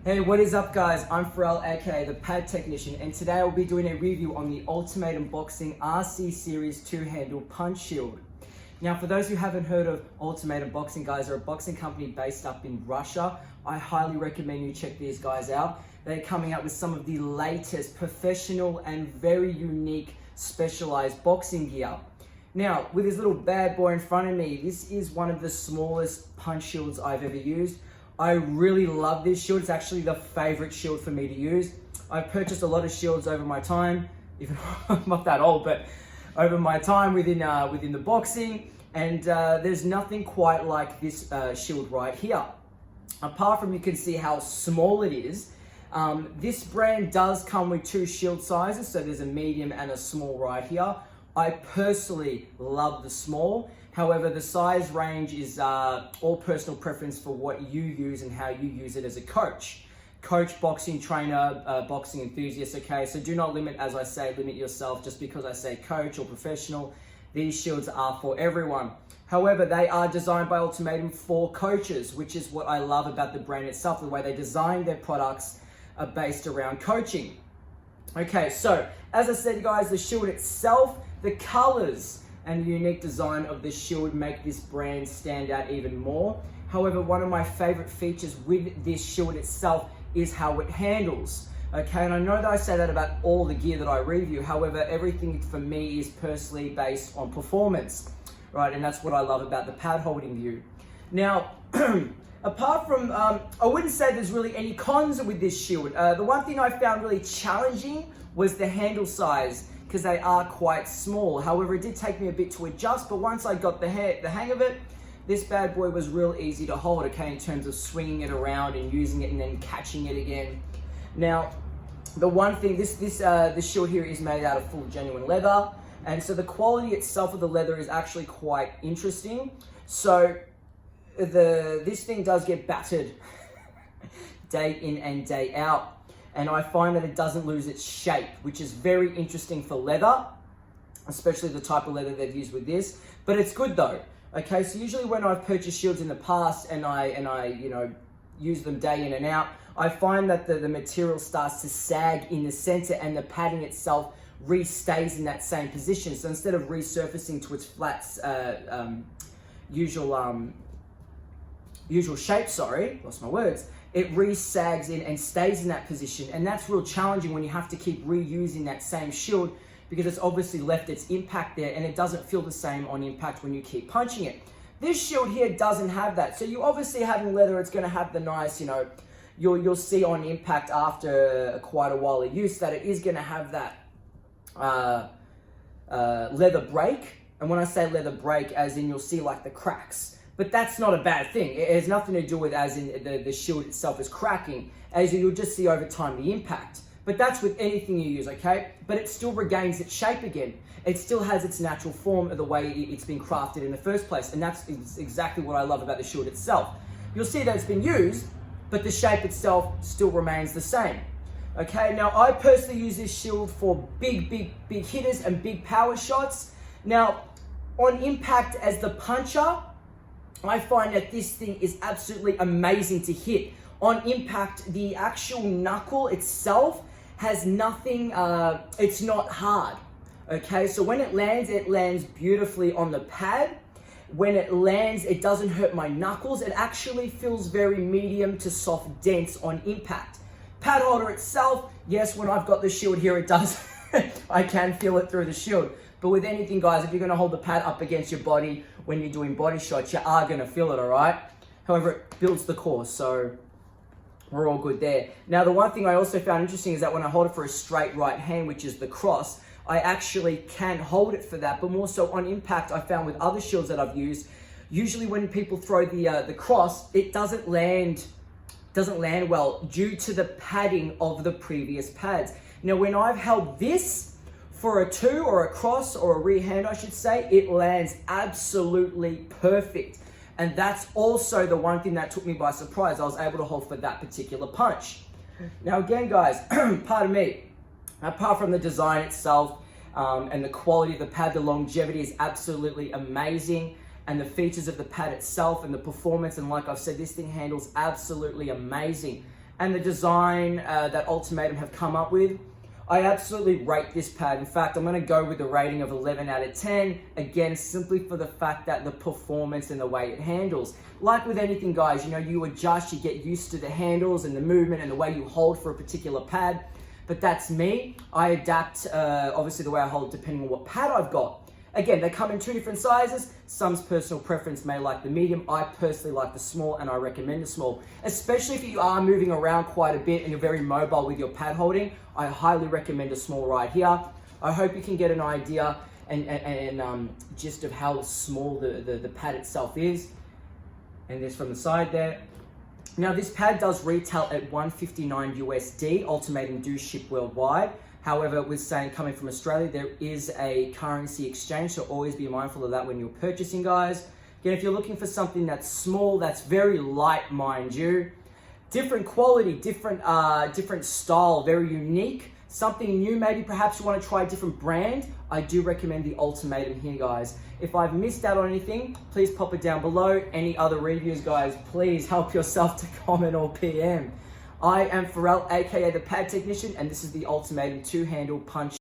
Hey, what is up guys? I'm Pharrell, aka the Pad Technician, and today I'll be doing a review on the Ultimatum Boxing RC Series 2-handle punch shield. Now, for those who haven't heard of Ultimatum Boxing, guys, they're a boxing company based up in Russia. I highly recommend you check these guys out. They're coming out with some of the latest professional and very unique specialized boxing gear. Now, with this little bad boy in front of me, this is one of the smallest punch shields I've ever used. I really love this shield. It's actually the favorite shield for me to use. I've purchased a lot of shields over my time, even I'm not that old, but over my time within the boxing, and there's nothing quite like this shield right here. Apart from you can see how small it is, this brand does come with two shield sizes, so there's a medium and a small right here. I personally love the small. However, the size range is all personal preference for what you use and how you use it as a coach. Coach, boxing trainer, boxing enthusiast, okay? So do not limit, as I say, limit yourself just because I say coach or professional. These shields are for everyone. However, they are designed by Ultimatum for coaches, which is what I love about the brand itself. The way they design their products are based around coaching. Okay, so as I said, guys, the shield itself, the colors and the unique design of the shield make this brand stand out even more. However, one of my favorite features with this shield itself is how it handles. Okay, and I know that I say that about all the gear that I review. However, everything for me is personally based on performance, right? And that's what I love about the pad holding view. Now, apart from, I wouldn't say there's really any cons with this shield. The one thing I found really challenging was the handle size, because they are quite small. However, it did take me a bit to adjust, but once I got the hang of it, this bad boy was real easy to hold, okay, in terms of swinging it around and using it and then catching it again. Now, the one thing, this shield here is made out of full genuine leather, and so the quality itself of the leather is actually quite interesting. So this thing does get battered day in and day out. And I find that it doesn't lose its shape, which is very interesting for leather, especially the type of leather they've used with this. But it's good though. Okay, so usually when I've purchased shields in the past and I use them day in and out, I find that the material starts to sag in the center and the padding itself stays in that same position. So instead of resurfacing to its flat usual shape, lost my words, it re-sags in and stays in that position. And that's real challenging when you have to keep reusing that same shield, because it's obviously left its impact there and it doesn't feel the same on impact when you keep punching it. This shield here doesn't have that. So you obviously having leather, it's gonna have the nice, you'll see on impact after quite a while of use that it is gonna have that leather break. And when I say leather break, as in you'll see like the cracks. But that's not a bad thing. It has nothing to do with as in the shield itself is cracking, as you'll just see over time the impact. But that's with anything you use, okay? But it still regains its shape again. It still has its natural form of the way it's been crafted in the first place. And that's exactly what I love about the shield itself. You'll see that it's been used, but the shape itself still remains the same. Okay, now I personally use this shield for big hitters and big power shots. Now, on impact as the puncher, I find that this thing is absolutely amazing to hit. On impact, the actual knuckle itself has nothing, it's not hard. Okay, so when it lands beautifully on the pad. When it lands, it doesn't hurt my knuckles. It actually feels very medium to soft dense on impact. Pad holder itself, yes, when I've got the shield here, it does, I can feel it through the shield. But with anything, guys, if you're gonna hold the pad up against your body when you're doing body shots, you are gonna feel it, all right? However, it builds the core, so we're all good there. Now, the one thing I also found interesting is that when I hold it for a straight right hand, which is the cross, I actually can hold it for that, but more so on impact, I found with other shields that I've used, usually when people throw the cross, it doesn't land well due to the padding of the previous pads. Now, when I've held this, for a two or a cross or a rear hand, I should say, it lands absolutely perfect. And that's also the one thing that took me by surprise. I was able to hold for that particular punch. Now again, guys, pardon me, apart from the design itself and the quality of the pad, the longevity is absolutely amazing. And the features of the pad itself and the performance, and like I've said, this thing handles absolutely amazing. and the design that Ultimatum have come up with, I absolutely rate this pad. In fact, I'm going to go with a rating of 11 out of 10, again, simply for the fact that the performance and the way it handles. Like with anything, guys, you know, you adjust, you get used to the handles and the movement and the way you hold for a particular pad. But that's me. I adapt, obviously, the way I hold depending on what pad I've got. Again, they come in 2 different sizes. Some's personal preference may like the medium. I personally like the small, and I recommend the small. Especially if you are moving around quite a bit and you're very mobile with your pad holding, I highly recommend a small right here. I hope you can get an idea and gist of how small the pad itself is. And this from the side there. Now, this pad does retail at $159 USD. Ultimatum do ship worldwide. However, it was saying coming from Australia, there is a currency exchange, so always be mindful of that when you're purchasing, guys. Again, if you're looking for something that's small, that's very light, mind you, different quality, different style, very unique, something new, maybe perhaps you want to try a different brand, I do recommend the Ultimatum here, guys. If I've missed out on anything, please pop it down below. Any other reviews, guys, please help yourself to comment or PM. I am Pharrell, aka the Pad Technician, and this is the Ultimatum 2-handle punch.